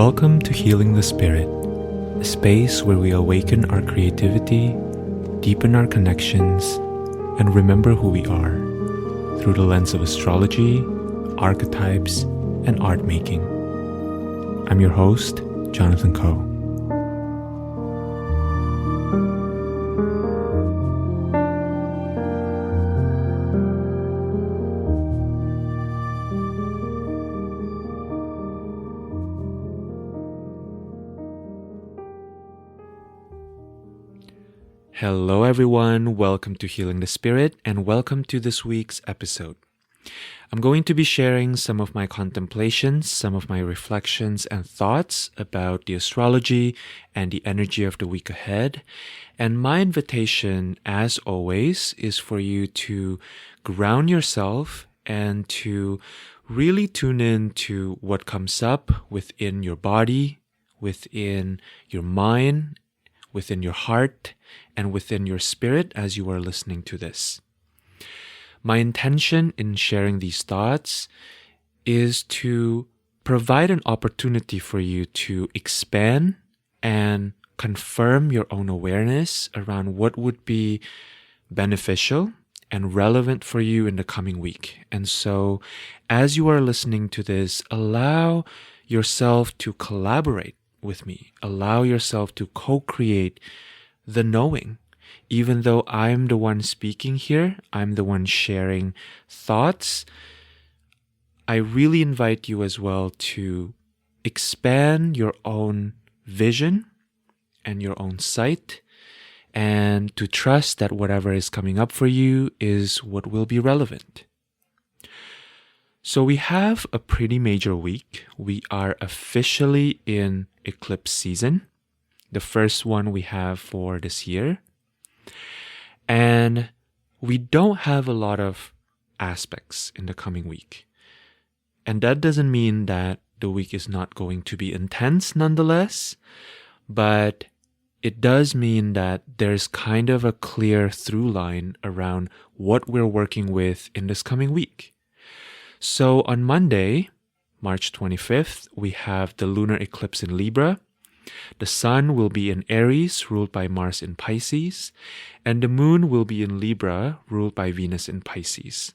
Welcome to Healing the Spirit, a space where we awaken our creativity, deepen our connections, and remember who we are through the lens of astrology, archetypes, and art making. I'm your host, Jonathan Coe. Hello everyone, welcome to Healing the Spirit and welcome to this week's episode. I'm going to be sharing some of my contemplations, some of my reflections and thoughts about the astrology and the energy of the week ahead. And my invitation, as always, is for you to ground yourself and to really tune in to what comes up within your body, within your mind, within your heart, and within your spirit as you are listening to this. My intention in sharing these thoughts is to provide an opportunity for you to expand and confirm your own awareness around what would be beneficial and relevant for you in the coming week. And so, as you are listening to this, allow yourself to collaborate with me. Allow yourself to co-create the knowing. Even though I'm the one speaking here, I'm the one sharing thoughts, I really invite you as well to expand your own vision and your own sight, and to trust that whatever is coming up for you is what will be relevant. So we have a pretty major week. We are officially in eclipse season, the first one we have for this year. And we don't have a lot of aspects in the coming week. And that doesn't mean that the week is not going to be intense nonetheless, but it does mean that there's kind of a clear through line around what we're working with in this coming week. So on Monday, March 25th, we have the lunar eclipse in Libra. The sun will be in Aries, ruled by Mars in Pisces, and the moon will be in Libra, ruled by Venus in Pisces.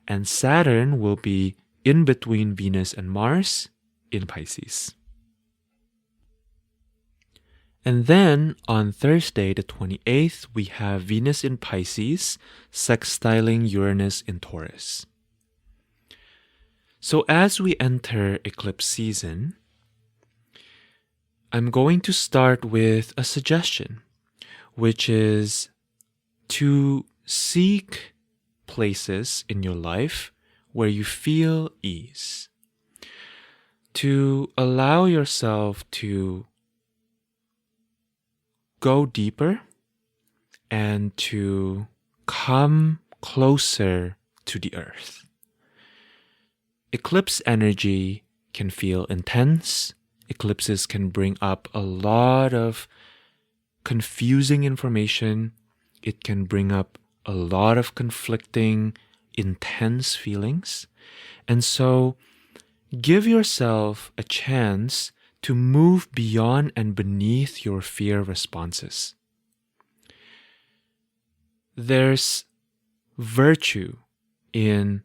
And Saturn will be in between Venus and Mars in Pisces. And then on Thursday, the 28th, we have Venus in Pisces, sextiling Uranus in Taurus. So as we enter eclipse season, I'm going to start with a suggestion, which is to seek places in your life where you feel ease. To allow yourself to go deeper and to come closer to the earth. Eclipse energy can feel intense. Eclipses can bring up a lot of confusing information. It can bring up a lot of conflicting, intense feelings. And so give yourself a chance to move beyond and beneath your fear responses. There's virtue in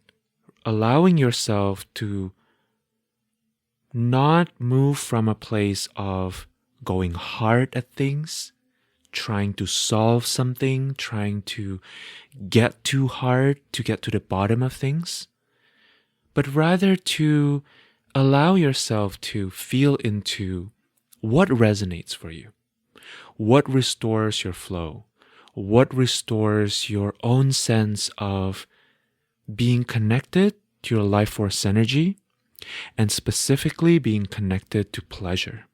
allowing yourself to not move from a place of going hard at things, trying to solve something, trying to get too hard to get to the bottom of things, but rather to allow yourself to feel into what resonates for you, what restores your flow, what restores your own sense of being connected to your life force energy, and specifically being connected to pleasure.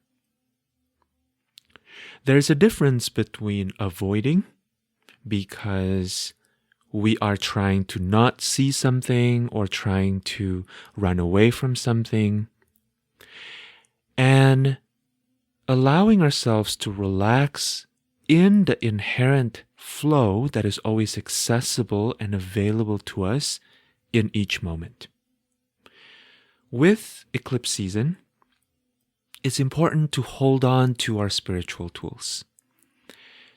There's a difference between avoiding because we are trying to not see something or trying to run away from something, and allowing ourselves to relax in the inherent flow that is always accessible and available to us in each moment. With eclipse season, it's important to hold on to our spiritual tools.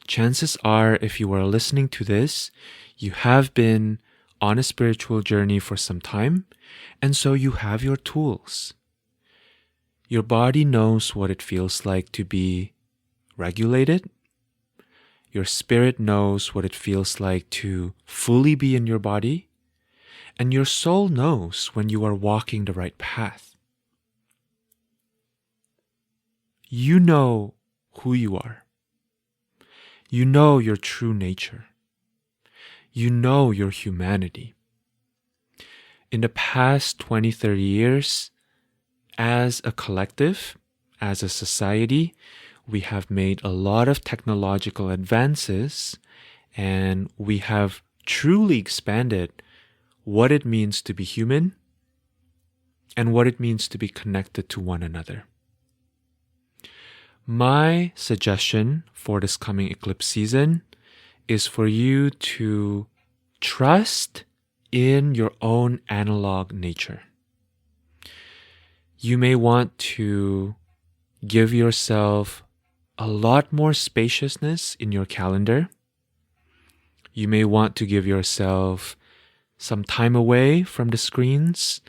Chances are, if you are listening to this, you have been on a spiritual journey for some time, and so you have your tools. Your body knows what it feels like to be regulated. Your spirit knows what it feels like to fully be in your body. And your soul knows when you are walking the right path. You know who you are. You know your true nature. You know your humanity. In the past 20, 30 years, as a collective, as a society, we have made a lot of technological advances, and we have truly expanded what it means to be human and what it means to be connected to one another. My suggestion for this coming eclipse season is for you to trust in your own analog nature. You may want to give yourself a lot more spaciousness in your calendar. You may want to give yourself some time away from the screens,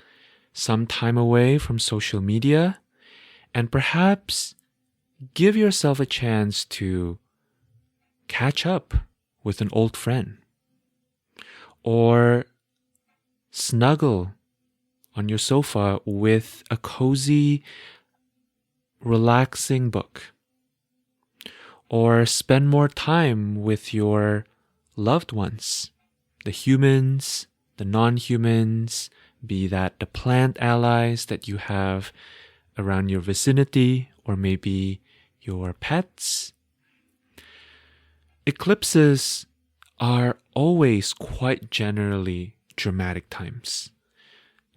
some time away from social media, and perhaps give yourself a chance to catch up with an old friend, or snuggle on your sofa with a cozy, relaxing book, or spend more time with your loved ones, the humans, the non-humans, be that the plant allies that you have around your vicinity, or maybe your pets. Eclipses are always quite generally dramatic times.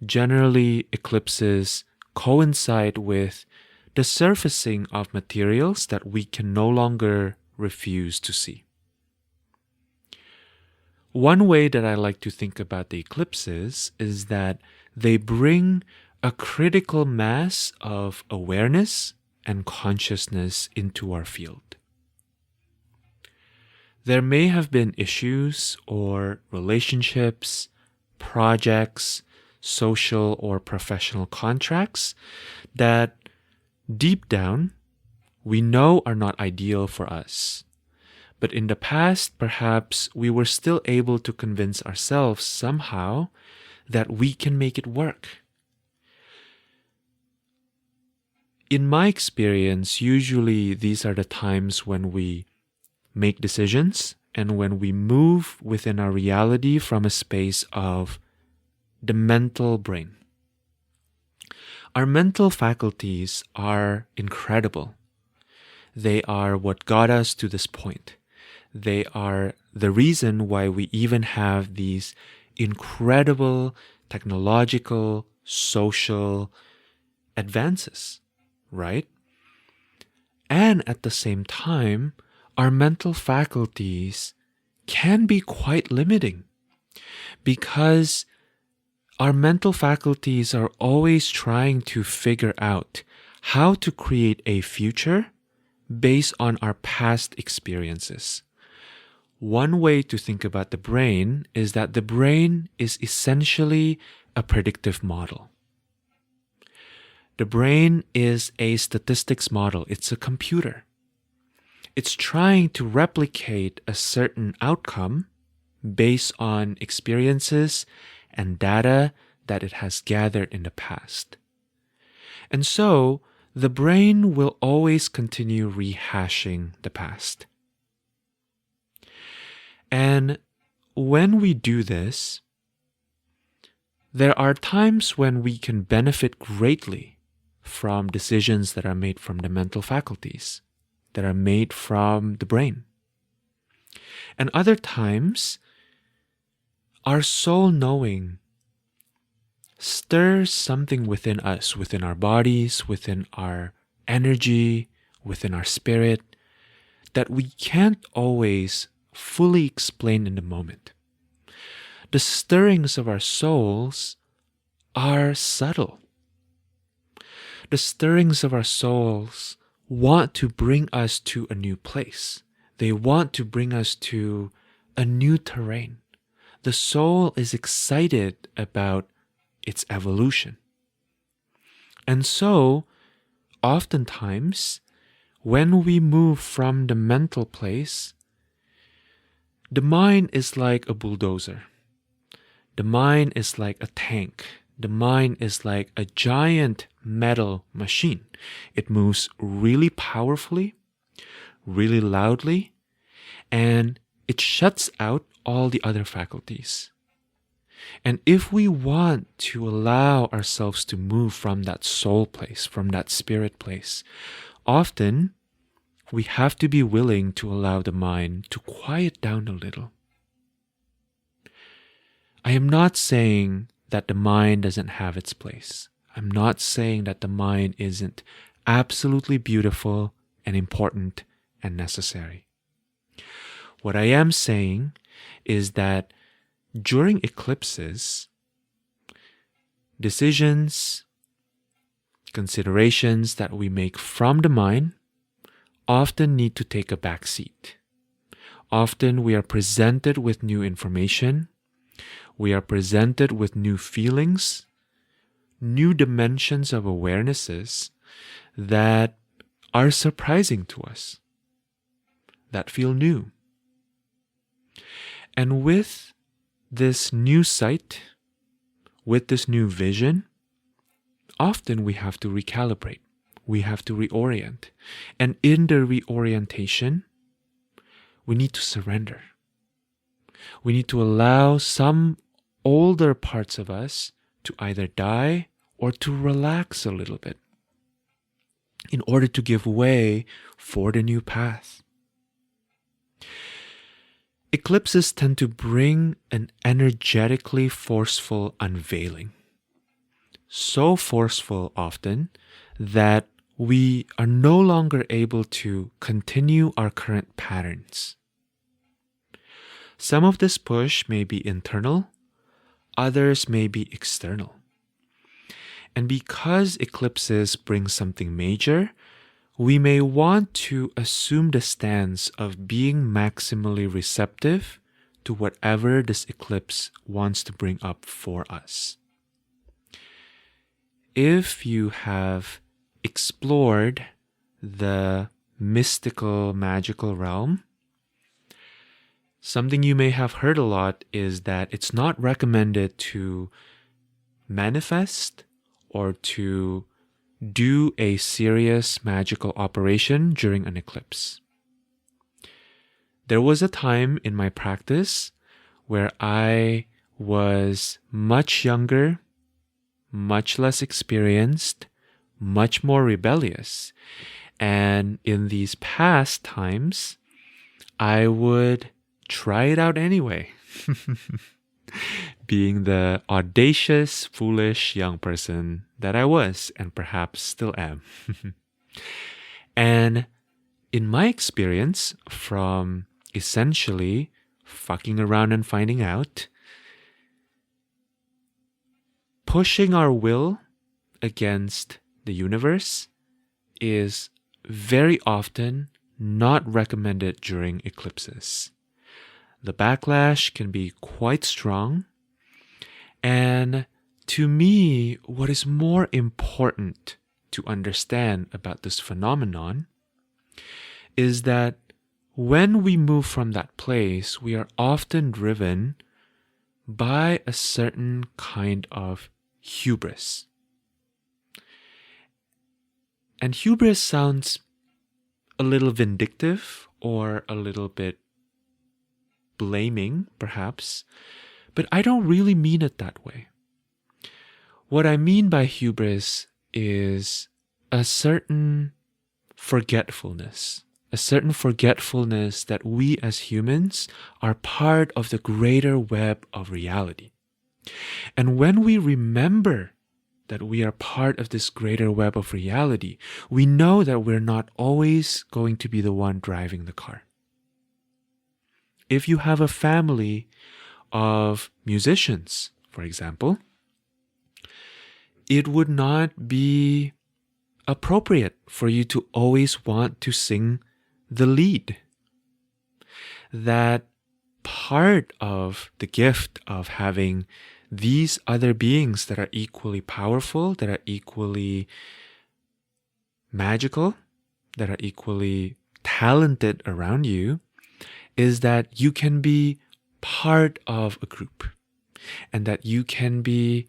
Generally, eclipses coincide with the surfacing of materials that we can no longer refuse to see. One way that I like to think about the eclipses is that they bring a critical mass of awareness and consciousness into our field. There may have been issues or relationships, projects, social or professional contracts that deep down we know are not ideal for us. But in the past, perhaps we were still able to convince ourselves somehow that we can make it work. In my experience, usually these are the times when we make decisions and when we move within our reality from a space of the mental brain. Our mental faculties are incredible. They are what got us to this point. They are the reason why we even have these incredible technological, social advances, right? And at the same time, our mental faculties can be quite limiting because our mental faculties are always trying to figure out how to create a future based on our past experiences. One way to think about the brain is that the brain is essentially a predictive model. The brain is a statistics model. It's a computer. It's trying to replicate a certain outcome based on experiences and data that it has gathered in the past. And so, the brain will always continue rehashing the past. And when we do this, there are times when we can benefit greatly from decisions that are made from the mental faculties, that are made from the brain. And other times, our soul knowing stirs something within us, within our bodies, within our energy, within our spirit, that we can't always fully explain in the moment. The stirrings of our souls are subtle. The stirrings of our souls want to bring us to a new place. They want to bring us to a new terrain. The soul is excited about its evolution. And so, oftentimes, when we move from the mental place, the mind is like a bulldozer. The mind is like a tank. The mind is like a giant metal machine. It moves really powerfully, really loudly, and it shuts out all the other faculties. And if we want to allow ourselves to move from that soul place, from that spirit place, often we have to be willing to allow the mind to quiet down a little. I am not saying that the mind doesn't have its place. I'm not saying that the mind isn't absolutely beautiful and important and necessary. What I am saying is that during eclipses, decisions, considerations that we make from the mind often need to take a back seat. Often we are presented with new information. We are presented with new feelings, new dimensions of awarenesses that are surprising to us, that feel new. And with this new sight, with this new vision, often we have to recalibrate. We have to reorient. And in the reorientation, we need to surrender. We need to allow some older parts of us to either die or to relax a little bit in order to give way for the new path. Eclipses tend to bring an energetically forceful unveiling. So forceful often that we are no longer able to continue our current patterns. Some of this push may be internal, others may be external. And because eclipses bring something major, we may want to assume the stance of being maximally receptive to whatever this eclipse wants to bring up for us. If you have explored the mystical, magical realm, something you may have heard a lot is that it's not recommended to manifest or to do a serious magical operation during an eclipse. There was a time in my practice where I was much younger, much less experienced, much more rebellious. And in these past times, I would try it out anyway. Being the audacious, foolish young person that I was and perhaps still am. And in my experience from essentially fucking around and finding out, pushing our will against the universe is very often not recommended during eclipses. The backlash can be quite strong. And to me, what is more important to understand about this phenomenon is that when we move from that place, we are often driven by a certain kind of hubris. And hubris sounds a little vindictive or a little bit blaming, perhaps, but I don't really mean it that way. What I mean by hubris is a certain forgetfulness that we as humans are part of the greater web of reality. And when we remember that we are part of this greater web of reality, we know that we're not always going to be the one driving the car. If you have a family of musicians, for example, it would not be appropriate for you to always want to sing the lead. That part of the gift of having these other beings that are equally powerful, that are equally magical, that are equally talented around you, is that you can be part of a group and that you can be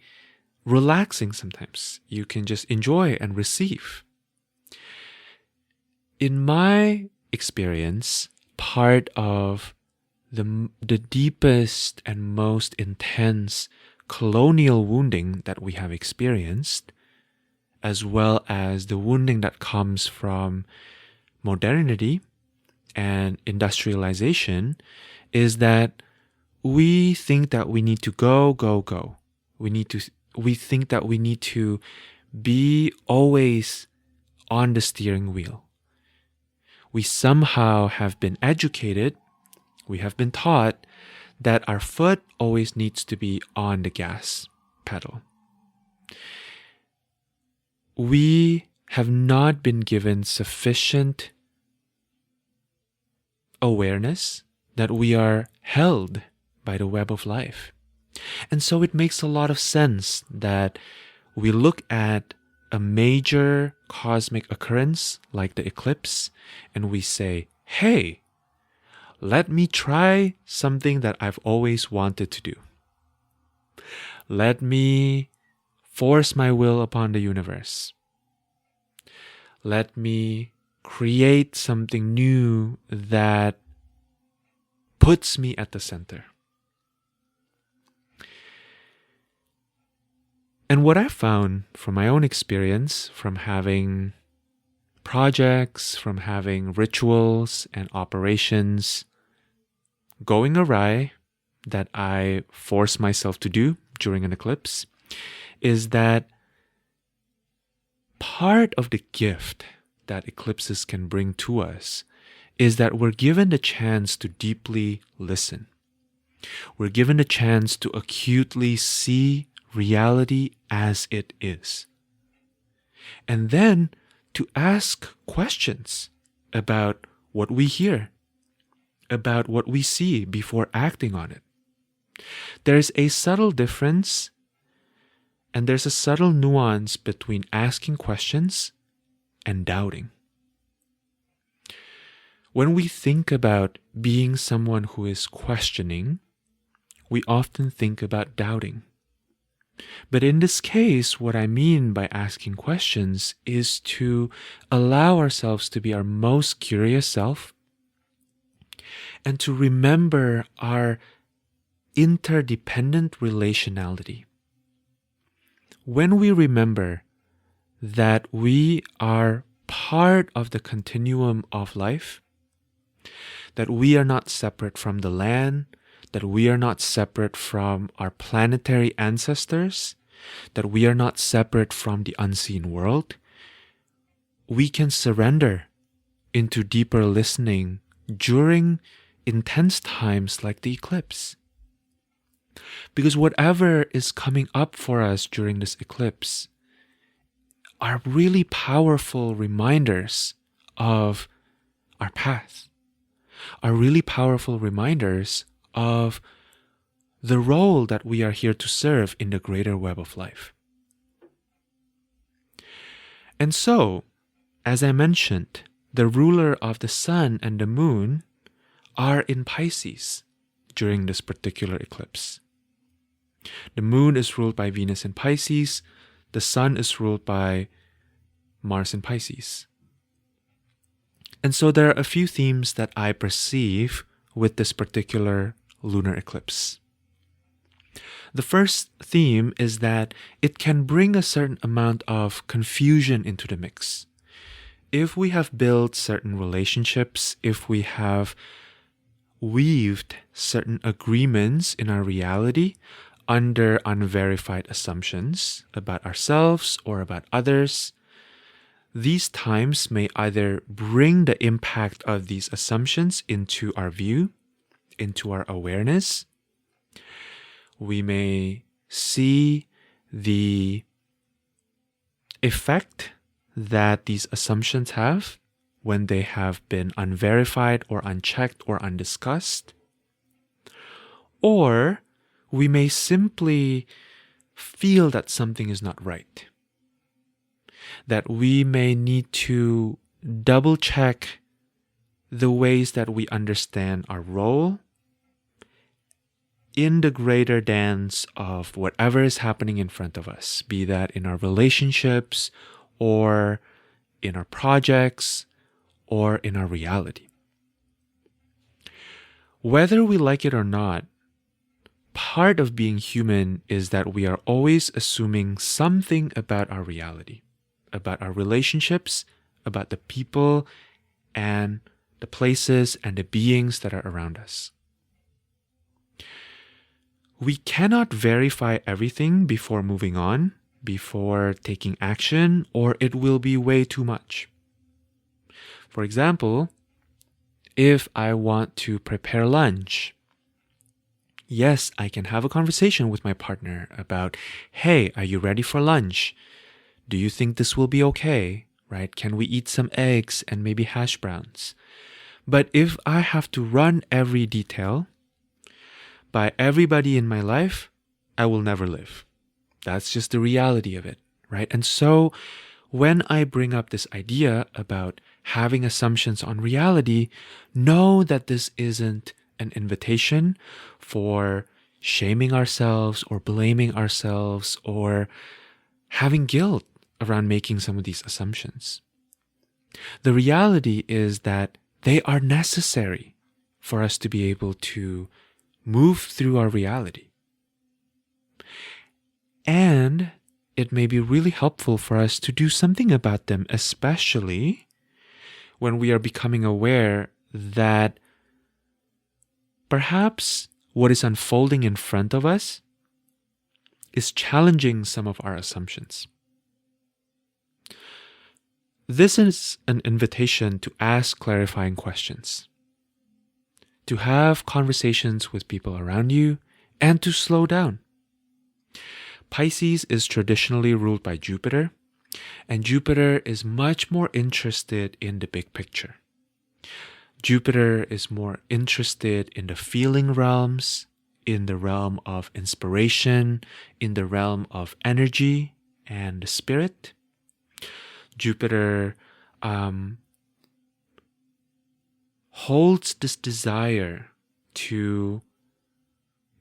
relaxing sometimes. You can just enjoy and receive. In my experience, part of the deepest and most intense colonial wounding that we have experienced, as well as the wounding that comes from modernity and industrialization, is that we think that we need to go. We think that we need to be always on the steering wheel. We somehow have been educated, we have been taught that our foot always needs to be on the gas pedal. We have not been given sufficient awareness that we are held by the web of life. And so it makes a lot of sense that we look at a major cosmic occurrence like the eclipse and we say, hey, let me try something that I've always wanted to do. Let me force my will upon the universe. Let me create something new that puts me at the center. And what I found from my own experience, from having projects, from having rituals and operations going awry that I force myself to do during an eclipse, is that part of the gift that eclipses can bring to us is that we're given the chance to deeply listen. We're given the chance to acutely see reality as it is. And then to ask questions about what we hear, about what we see before acting on it. There's a subtle difference and there's a subtle nuance between asking questions and doubting. When we think about being someone who is questioning, we often think about doubting. But in this case, what I mean by asking questions is to allow ourselves to be our most curious self and to remember our interdependent relationality. When we remember that we are part of the continuum of life, that we are not separate from the land, that we are not separate from our planetary ancestors, that we are not separate from the unseen world, we can surrender into deeper listening during intense times like the eclipse. Because whatever is coming up for us during this eclipse are really powerful reminders of our path, are really powerful reminders of the role that we are here to serve in the greater web of life. And so, as I mentioned, the ruler of the sun and the moon are in Pisces during this particular eclipse. The moon is ruled by Venus in Pisces, the sun is ruled by Mars in Pisces. And so there are a few themes that I perceive with this particular lunar eclipse. The first theme is that it can bring a certain amount of confusion into the mix. If we have built certain relationships, if we have weaved certain agreements in our reality under unverified assumptions about ourselves or about others, these times may either bring the impact of these assumptions into our view, into our awareness. We may see the effect that these assumptions have when they have been unverified or unchecked or undiscussed. Or we may simply feel that something is not right. That we may need to double check the ways that we understand our role in the greater dance of whatever is happening in front of us, be that in our relationships or in our projects or in our reality. Whether we like it or not, part of being human is that we are always assuming something about our reality, about our relationships, about the people and the places and the beings that are around us. We cannot verify everything before moving on, before taking action, or it will be way too much. For example, if I want to prepare lunch, yes, I can have a conversation with my partner about, hey, are you ready for lunch? Do you think this will be okay? Right? Can we eat some eggs and maybe hash browns? But if I have to run every detail by everybody in my life, I will never live. That's just the reality of it, right? And so when I bring up this idea about having assumptions on reality, know that this isn't an invitation for shaming ourselves or blaming ourselves or having guilt around making some of these assumptions. The reality is that they are necessary for us to be able to move through our reality. And it may be really helpful for us to do something about them, especially when we are becoming aware that perhaps what is unfolding in front of us is challenging some of our assumptions. This is an invitation to ask clarifying questions, to have conversations with people around you, and to slow down. Pisces is traditionally ruled by Jupiter, and Jupiter is much more interested in the big picture. Jupiter is more interested in the feeling realms, in the realm of inspiration, in the realm of energy and the spirit. Jupiter holds this desire to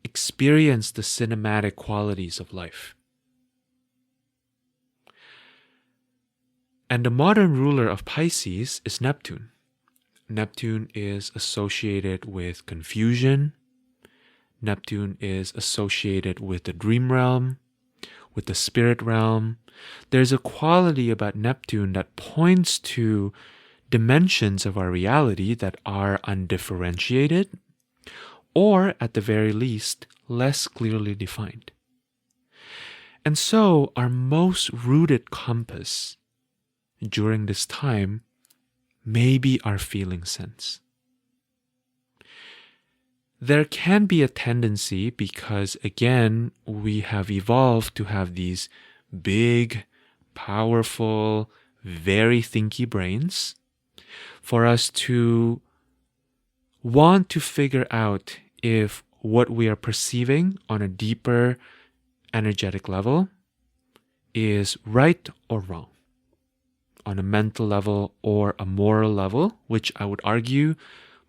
experience the cinematic qualities of life. And the modern ruler of Pisces is Neptune. Neptune is associated with confusion. Neptune is associated with the dream realm, with the spirit realm. There's a quality about Neptune that points to dimensions of our reality that are undifferentiated, or at the very least, less clearly defined. And so, our most rooted compass during this time may be our feeling sense. There can be a tendency, because again, we have evolved to have these big, powerful, very thinky brains, for us to want to figure out if what we are perceiving on a deeper energetic level is right or wrong, on a mental level or a moral level, which I would argue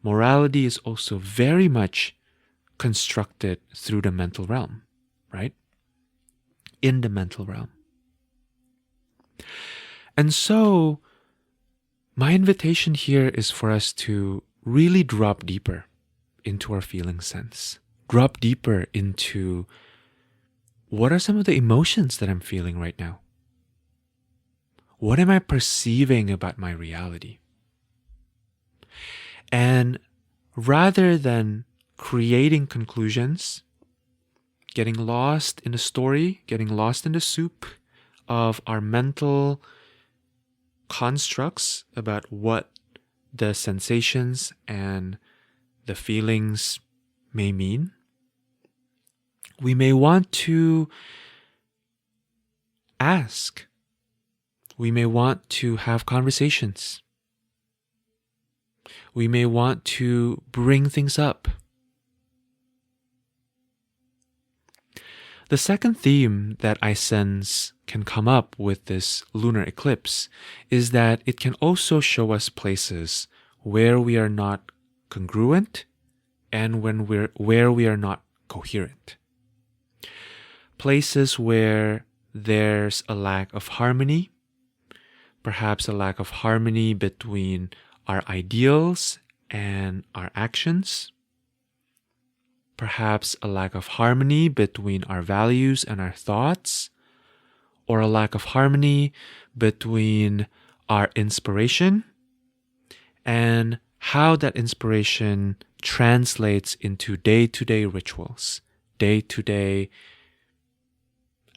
morality is also very much constructed through the mental realm, right? In the mental realm. And so, my invitation here is for us to really drop deeper into our feeling sense. Drop deeper into what are some of the emotions that I'm feeling right now? What am I perceiving about my reality? And rather than creating conclusions, getting lost in the story, getting lost in the soup of our mental constructs about what the sensations and the feelings may mean, we may want to ask, We may want to have conversations. We may want to bring things up. The second theme that I sense can come up with this lunar eclipse is that it can also show us places where we are not congruent and where we are not coherent. Places where there's a lack of harmony, perhaps a lack of harmony between our ideals and our actions, perhaps a lack of harmony between our values and our thoughts, or a lack of harmony between our inspiration and how that inspiration translates into day-to-day rituals, day-to-day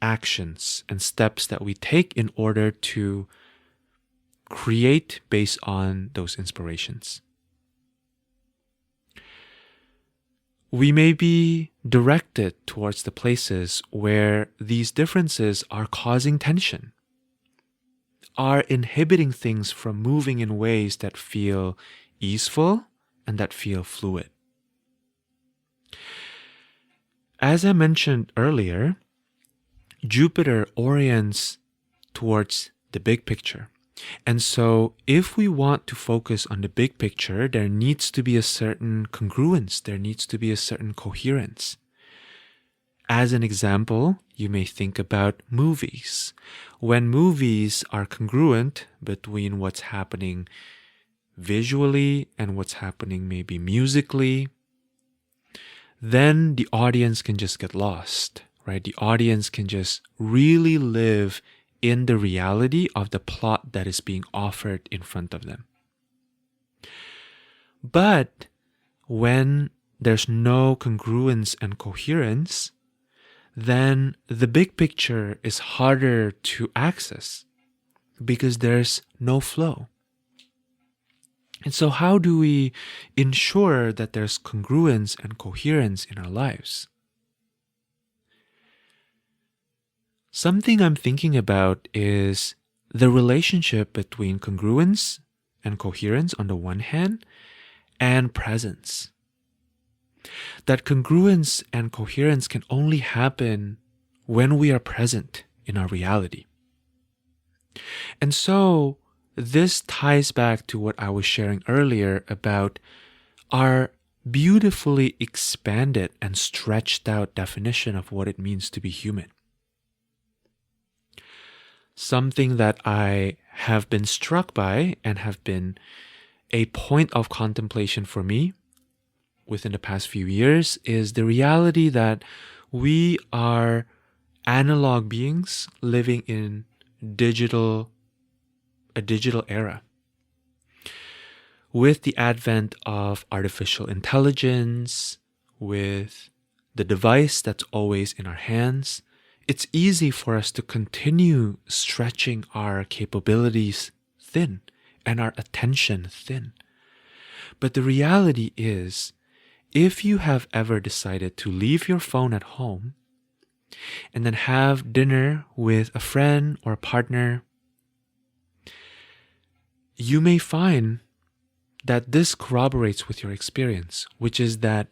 actions and steps that we take in order to create based on those inspirations. We may be directed towards the places where these differences are causing tension, are inhibiting things from moving in ways that feel easeful and that feel fluid. As I mentioned earlier, Jupiter orients towards the big picture. And so if we want to focus on the big picture, there needs to be a certain congruence, there needs to be a certain coherence. As an example, you may think about movies. When movies are congruent between what's happening visually and what's happening maybe musically, then the audience can just get lost, right? The audience can just really live in the reality of the plot that is being offered in front of them. But when there's no congruence and coherence, then the big picture is harder to access because there's no flow. And so how do we ensure that there's congruence and coherence in our lives? Something I'm thinking about is the relationship between congruence and coherence on the one hand and presence. That congruence and coherence can only happen when we are present in our reality. And so this ties back to what I was sharing earlier about our beautifully expanded and stretched out definition of what it means to be human. Something that I have been struck by and have been a point of contemplation for me within the past few years is the reality that we are analog beings living in a digital era. With the advent of artificial intelligence, with the device that's always in our hands, it's easy for us to continue stretching our capabilities thin and our attention thin. But the reality is, if you have ever decided to leave your phone at home and then have dinner with a friend or a partner, you may find that this corroborates with your experience, which is that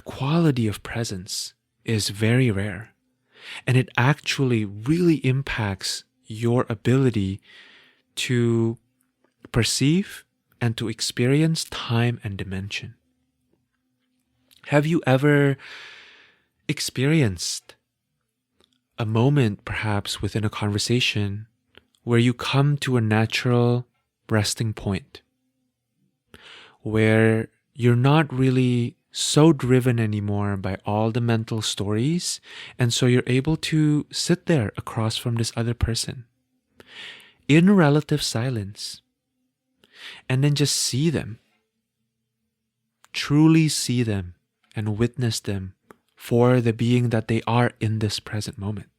quality of presence is very rare. And it actually really impacts your ability to perceive and to experience time and dimension. Have you ever experienced a moment, perhaps within a conversation, where you come to a natural resting point, where you're not really so driven anymore by all the mental stories, and so you're able to sit there across from this other person in relative silence and then just see them, truly see them and witness them for the being that they are in this present moment?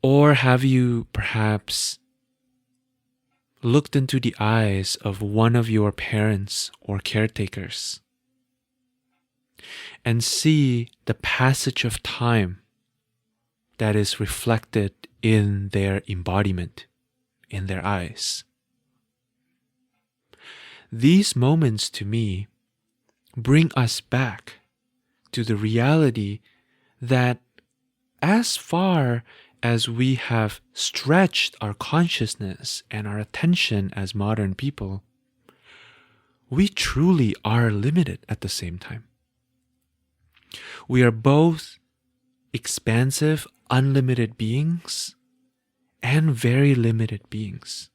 Or have you perhaps looked into the eyes of one of your parents or caretakers and see the passage of time that is reflected in their embodiment, in their eyes. These moments to me bring us back to the reality that as far as we have stretched our consciousness and our attention as modern people, we truly are limited at the same time. We are both expansive, unlimited beings and very limited beings.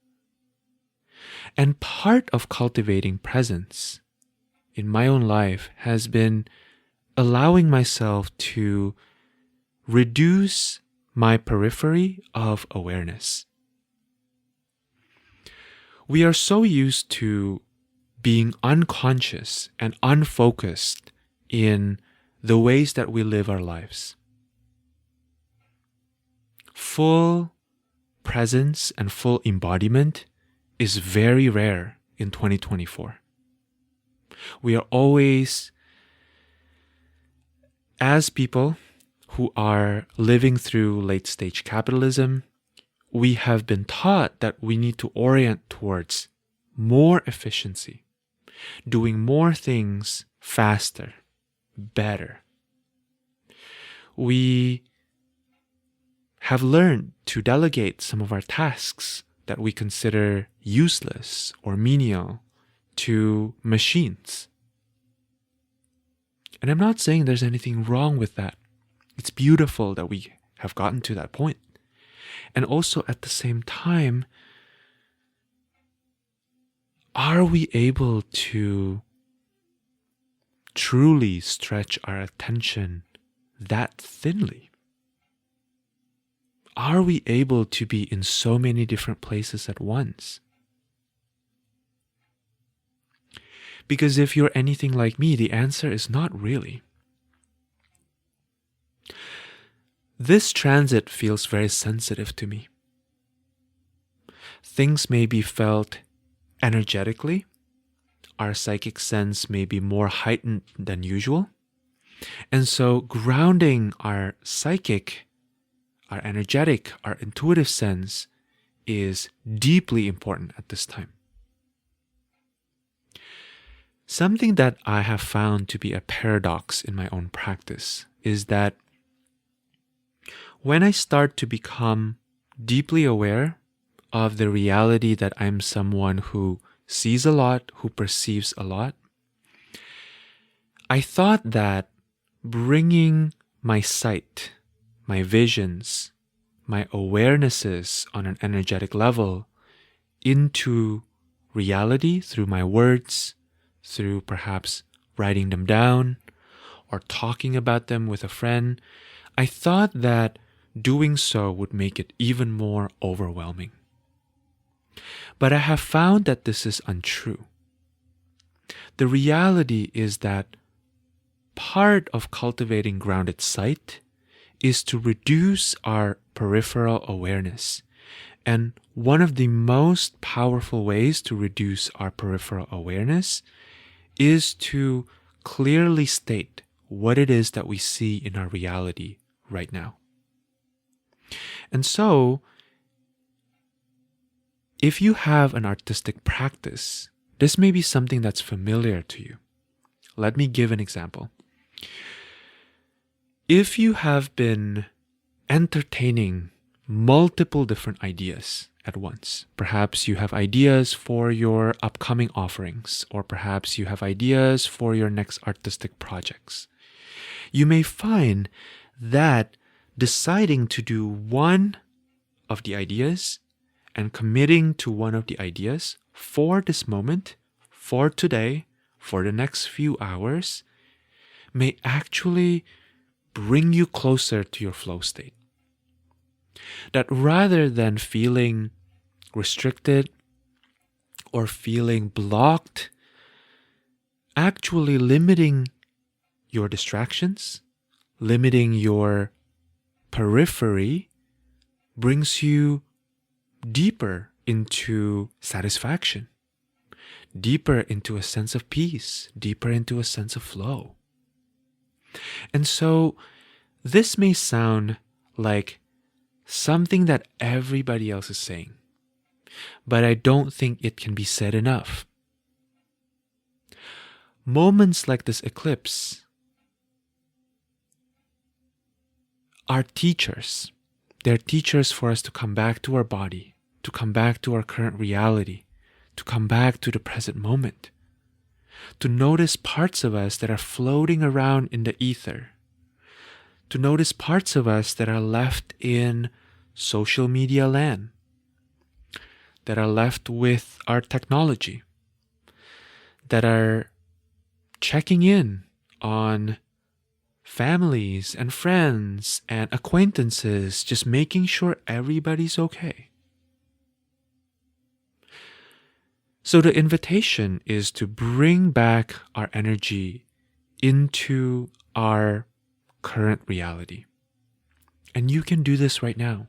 And part of cultivating presence in my own life has been allowing myself to reduce my periphery of awareness. We are so used to being unconscious and unfocused in the ways that we live our lives. Full presence and full embodiment is very rare in 2024. We are always, as people who are living through late-stage capitalism, we have been taught that we need to orient towards more efficiency, doing more things faster, better. We have learned to delegate some of our tasks that we consider useless or menial to machines. And I'm not saying there's anything wrong with that. It's beautiful that we have gotten to that point. And also at the same time, are we able to truly stretch our attention that thinly? Are we able to be in so many different places at once? Because if you're anything like me, the answer is not really. This transit feels very sensitive to me. Things may be felt energetically. Our psychic sense may be more heightened than usual. And so grounding our psychic, our energetic, our intuitive sense is deeply important at this time. Something that I have found to be a paradox in my own practice is that when I start to become deeply aware of the reality that I'm someone who sees a lot, who perceives a lot, I thought that bringing my sight, my visions, my awarenesses on an energetic level into reality through my words, through perhaps writing them down or talking about them with a friend, I thought that doing so would make it even more overwhelming. But I have found that this is untrue. The reality is that part of cultivating grounded sight is to reduce our peripheral awareness. And one of the most powerful ways to reduce our peripheral awareness is to clearly state what it is that we see in our reality right now. And so, if you have an artistic practice, this may be something that's familiar to you. Let me give an example. If you have been entertaining multiple different ideas at once, perhaps you have ideas for your upcoming offerings, or perhaps you have ideas for your next artistic projects, you may find that deciding to do one of the ideas and committing to one of the ideas for this moment, for today, for the next few hours, may actually bring you closer to your flow state. That rather than feeling restricted or feeling blocked, actually limiting your distractions, limiting your periphery brings you deeper into satisfaction, deeper into a sense of peace, deeper into a sense of flow. And so this may sound like something that everybody else is saying, but I don't think it can be said enough. Moments like this eclipse are teachers. They're teachers for us to come back to our body, to come back to our current reality, to come back to the present moment, to notice parts of us that are floating around in the ether, to notice parts of us that are left in social media land, that are left with our technology, that are checking in on families and friends and acquaintances, just making sure everybody's okay. So the invitation is to bring back our energy into our current reality. And you can do this right now.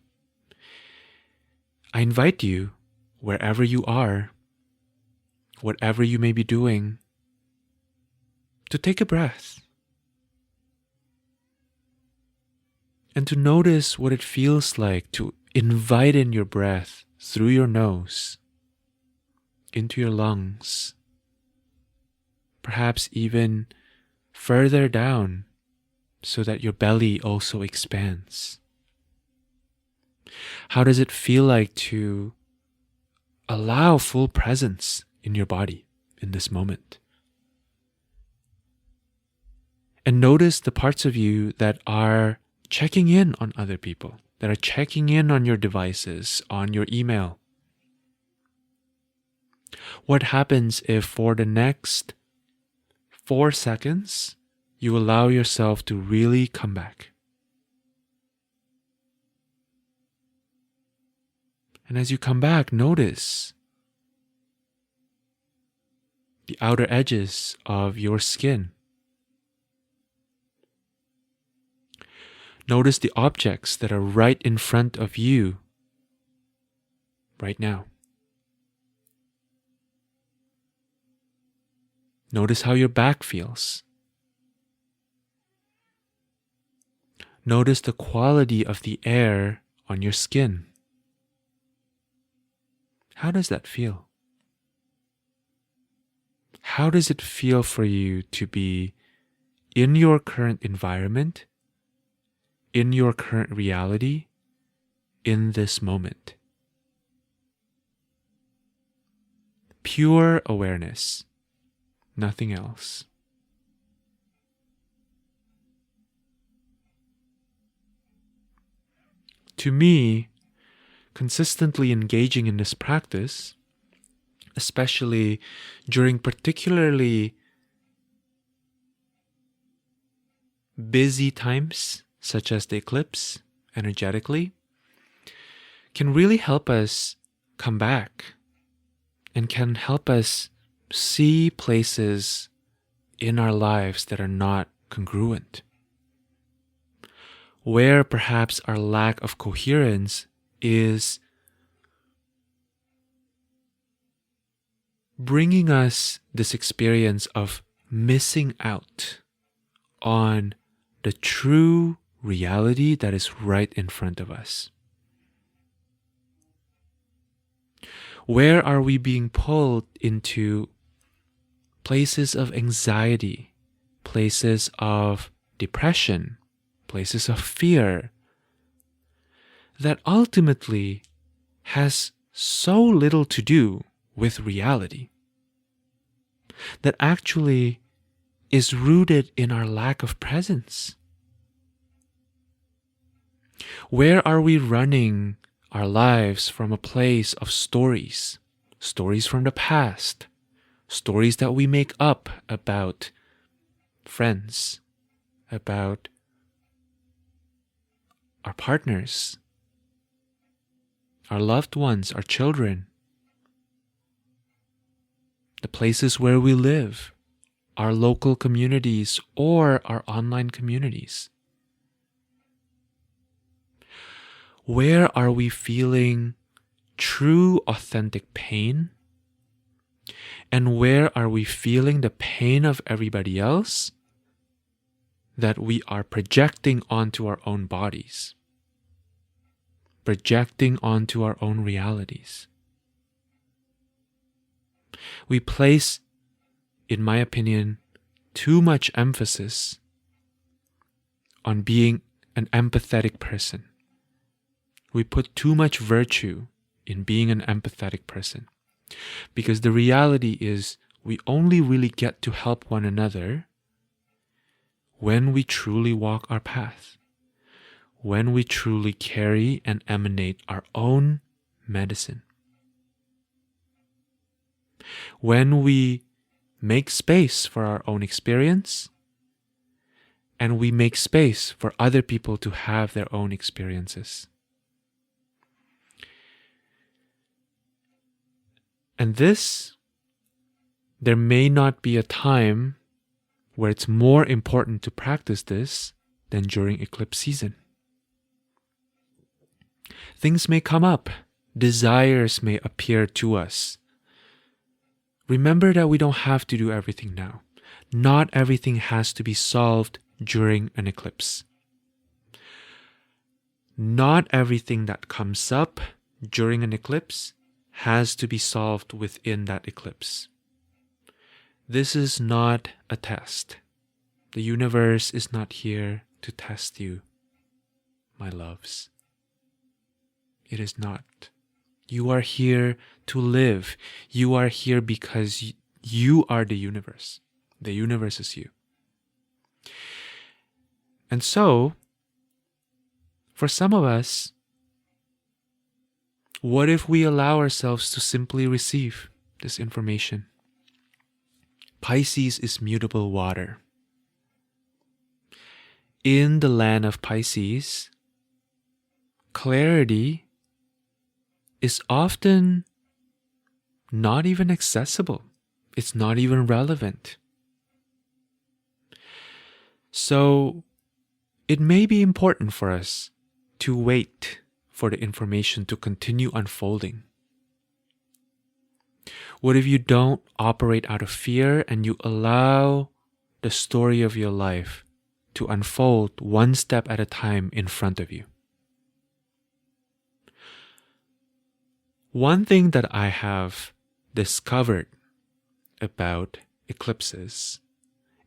I invite you, wherever you are, whatever you may be doing, to take a breath and to notice what it feels like to invite in your breath through your nose, into your lungs, perhaps even further down so that your belly also expands. How does it feel like to allow full presence in your body in this moment? And notice the parts of you that are checking in on other people, that are checking in on your devices, on your email. What happens if for the next 4 seconds, you allow yourself to really come back? And as you come back, notice the outer edges of your skin. Notice the objects that are right in front of you right now. Notice how your back feels. Notice the quality of the air on your skin. How does that feel? How does it feel for you to be in your current environment, in your current reality, in this moment? Pure awareness, nothing else. To me, consistently engaging in this practice, especially during particularly busy times, such as the eclipse, energetically, can really help us come back and can help us see places in our lives that are not congruent, where perhaps our lack of coherence is bringing us this experience of missing out on the true reality that is right in front of us. Where are we being pulled into places of anxiety, places of depression, places of fear, that ultimately has so little to do with reality, that actually is rooted in our lack of presence? Where are we running our lives from a place of stories, stories from the past, stories that we make up about friends, about our partners, our loved ones, our children, the places where we live, our local communities or our online communities? Where are we feeling true, authentic pain? And where are we feeling the pain of everybody else that we are projecting onto our own bodies? projecting onto our own realities. We place, in my opinion, too much emphasis on being an empathetic person. We put too much virtue in being an empathetic person, because the reality is we only really get to help one another when we truly walk our path, when we truly carry and emanate our own medicine, when we make space for our own experience, and we make space for other people to have their own experiences. And there may not be a time where it's more important to practice this than during eclipse season. Things may come up, desires may appear to us. Remember that we don't have to do everything now. Not everything has to be solved during an eclipse. Not everything that comes up during an eclipse has to be solved within that eclipse. This is not a test. The universe is not here to test you, my loves. It is not. You are here to live. You are here because you are the universe. The universe is you. And so, for some of us, what if we allow ourselves to simply receive this information? Pisces is mutable water. In the land of Pisces, clarity is often not even accessible. It's not even relevant. So, it may be important for us to wait for the information to continue unfolding. What if you don't operate out of fear and you allow the story of your life to unfold one step at a time in front of you? One thing that I have discovered about eclipses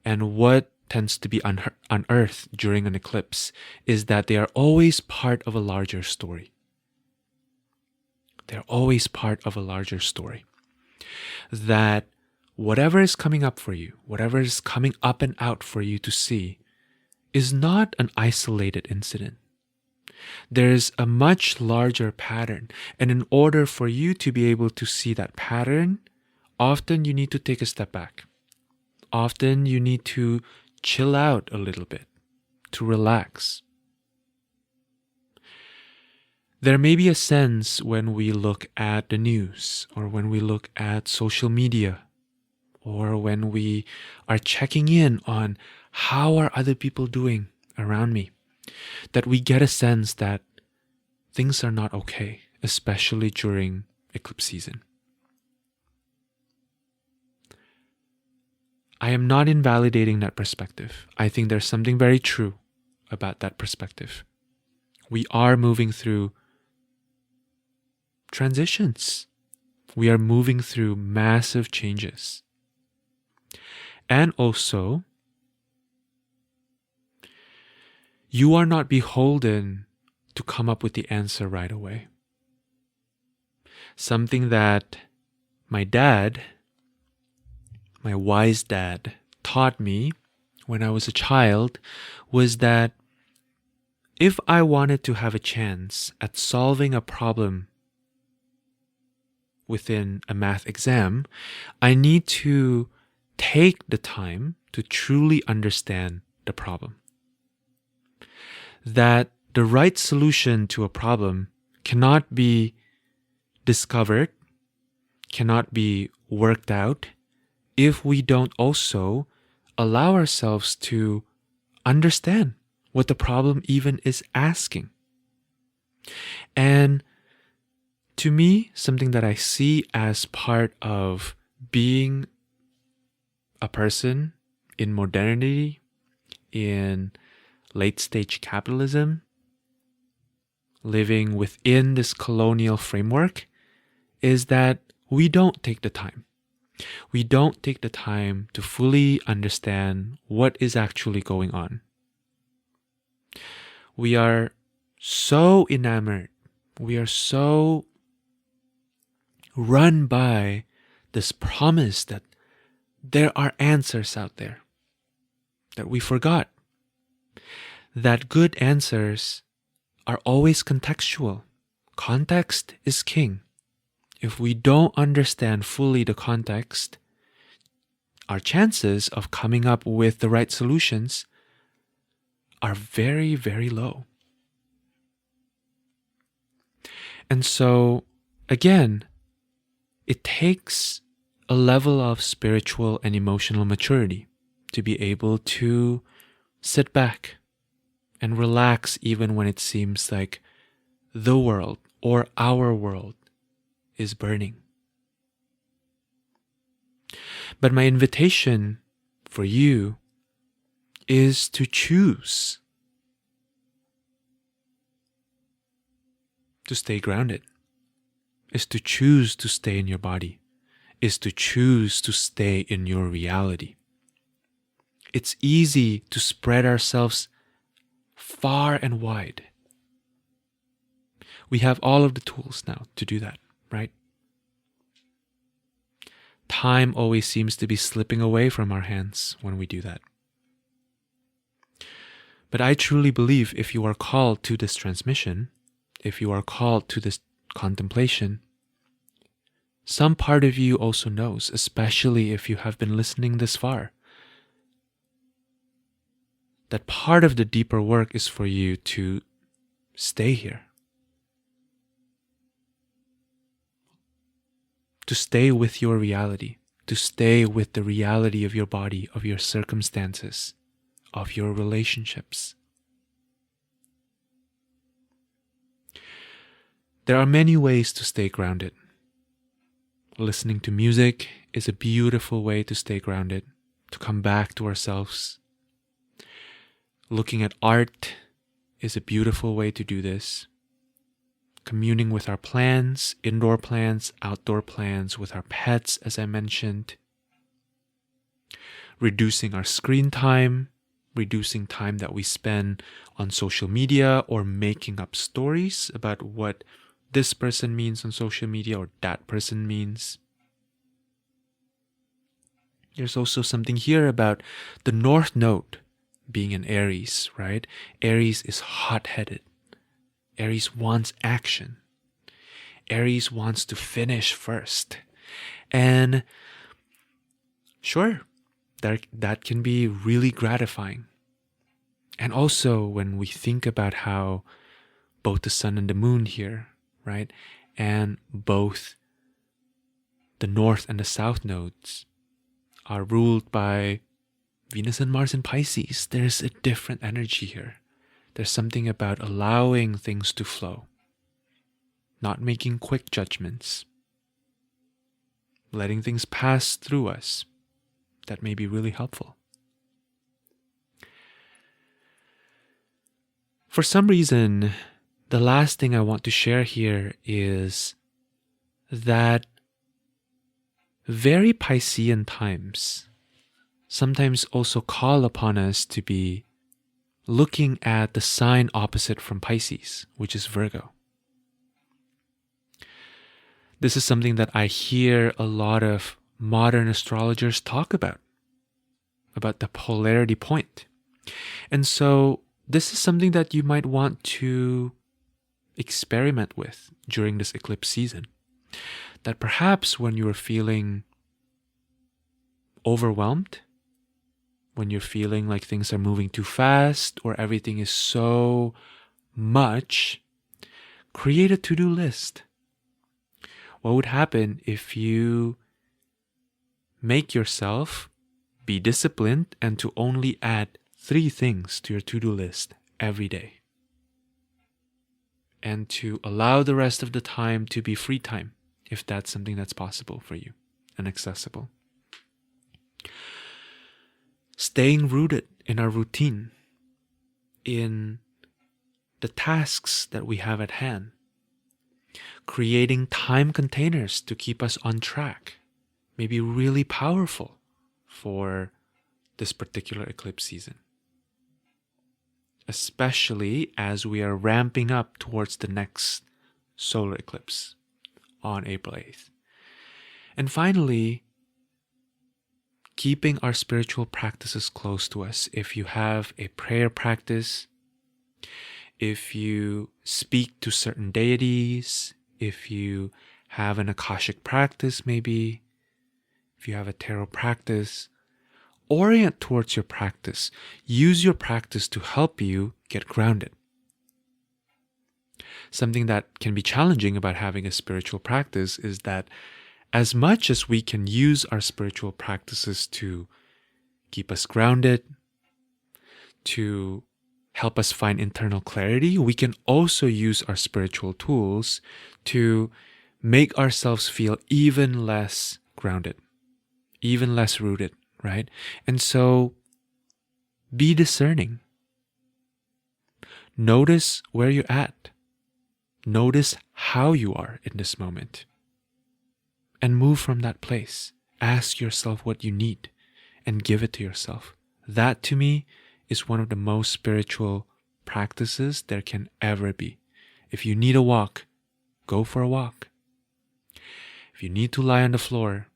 and what tends to be unearthed during an eclipse is that they are always part of a larger story. They're always part of a larger story. That whatever is coming up for you, whatever is coming up and out for you to see, is not an isolated incident. There's a much larger pattern, and in order for you to be able to see that pattern, often you need to take a step back. Often you need to chill out a little bit, to relax. There may be a sense when we look at the news, or when we look at social media, or when we are checking in on how are other people doing around me, that we get a sense that things are not okay, especially during eclipse season. I am not invalidating that perspective. I think there's something very true about that perspective. We are moving through transitions. We are moving through massive changes. And also, you are not beholden to come up with the answer right away. Something that my wise dad, taught me when I was a child was that if I wanted to have a chance at solving a problem within a math exam, I need to take the time to truly understand the problem. That the right solution to a problem cannot be discovered, cannot be worked out, if we don't also allow ourselves to understand what the problem even is asking. And to me, something that I see as part of being a person in modernity, in late stage capitalism, living within this colonial framework is that we don't take the time. We don't take the time to fully understand what is actually going on. We are so enamored. We are so run by this promise that there are answers out there that we forgot. That good answers are always contextual. Context is king. If we don't understand fully the context, our chances of coming up with the right solutions are very, very low. And so, again, it takes a level of spiritual and emotional maturity to be able to sit back and relax even when it seems like the world or our world is burning. But my invitation for you is to choose to stay grounded, is to choose to stay in your body, is to choose to stay in your reality. It's easy to spread ourselves far and wide. We have all of the tools now to do that, right? Time always seems to be slipping away from our hands when we do that. But I truly believe if you are called to this transmission, if you are called to this contemplation, some part of you also knows, especially if you have been listening this far, that part of the deeper work is for you to stay here. To stay with your reality, to stay with the reality of your body, of your circumstances, of your relationships. There are many ways to stay grounded. Listening to music is a beautiful way to stay grounded, to come back to ourselves. Looking at art is a beautiful way to do this. Communing with our plants, indoor plants, outdoor plants, with our pets, as I mentioned. Reducing our screen time, reducing time that we spend on social media or making up stories about what this person means on social media or that person means. There's also something here about the North Node being in Aries, right? Aries is hot-headed. Aries wants action. Aries wants to finish first. And sure, that can be really gratifying. And also when we think about how both the sun and the moon here, right? And both the north and the south nodes are ruled by Venus and Mars in Pisces. There's a different energy here. There's something about allowing things to flow, not making quick judgments, letting things pass through us. That may be really helpful. For some reason, the last thing I want to share here is that very Piscean times sometimes also call upon us to be looking at the sign opposite from Pisces, which is Virgo. This is something that I hear a lot of modern astrologers talk about the polarity point. And so this is something that you might want to experiment with during this eclipse season. That perhaps when you're feeling overwhelmed, when you're feeling like things are moving too fast or everything is so much, create a to-do list. What would happen if you make yourself be disciplined and to only add 3 things to your to-do list every day? And to allow the rest of the time to be free time, if that's something that's possible for you and accessible. Staying rooted in our routine, in the tasks that we have at hand, creating time containers to keep us on track may be really powerful for this particular eclipse season, especially as we are ramping up towards the next solar eclipse on April 8th. And finally, keeping our spiritual practices close to us. If you have a prayer practice, if you speak to certain deities, if you have an Akashic practice maybe, if you have a tarot practice, orient towards your practice. Use your practice to help you get grounded. Something that can be challenging about having a spiritual practice is that as much as we can use our spiritual practices to keep us grounded, to help us find internal clarity, we can also use our spiritual tools to make ourselves feel even less grounded, even less rooted, right? And so be discerning. Notice where you're at. Notice how you are in this moment. And move from that place. Ask yourself what you need and give it to yourself. That to me is one of the most spiritual practices there can ever be. If you need a walk, go for a walk. If you need to lie on the floor,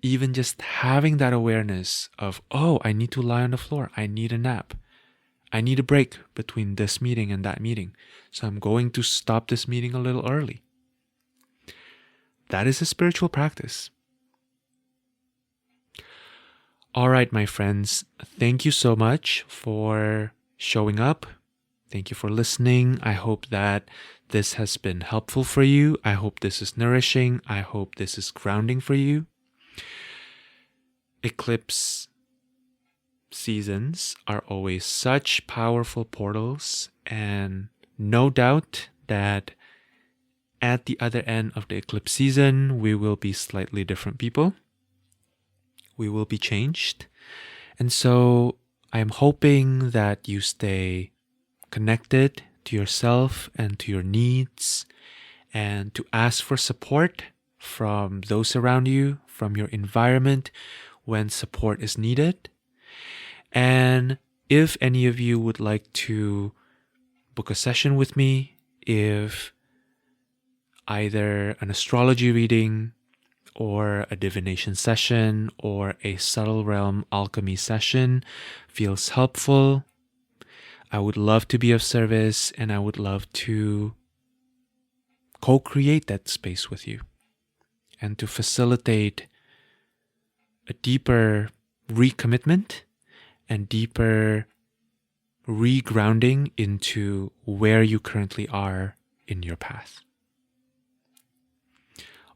even just having that awareness of, oh, I need to lie on the floor, I need a nap, I need a break between this meeting and that meeting, so I'm going to stop this meeting a little early. That is a spiritual practice. All right, my friends, thank you so much for showing up. Thank you for listening. I hope that this has been helpful for you. I hope this is nourishing. I hope this is grounding for you. Eclipse seasons are always such powerful portals, and no doubt that at the other end of the eclipse season, we will be slightly different people. We will be changed. And so I'm hoping that you stay connected to yourself and to your needs, and to ask for support from those around you, from your environment when support is needed. And if any of you would like to book a session with me, if either an astrology reading or a divination session or a subtle realm alchemy session feels helpful, I would love to be of service, and I would love to co-create that space with you and to facilitate a deeper recommitment and deeper regrounding into where you currently are in your path.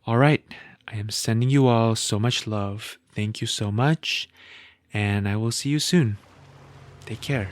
All right, I am sending you all so much love. Thank you so much, and I will see you soon. Take care.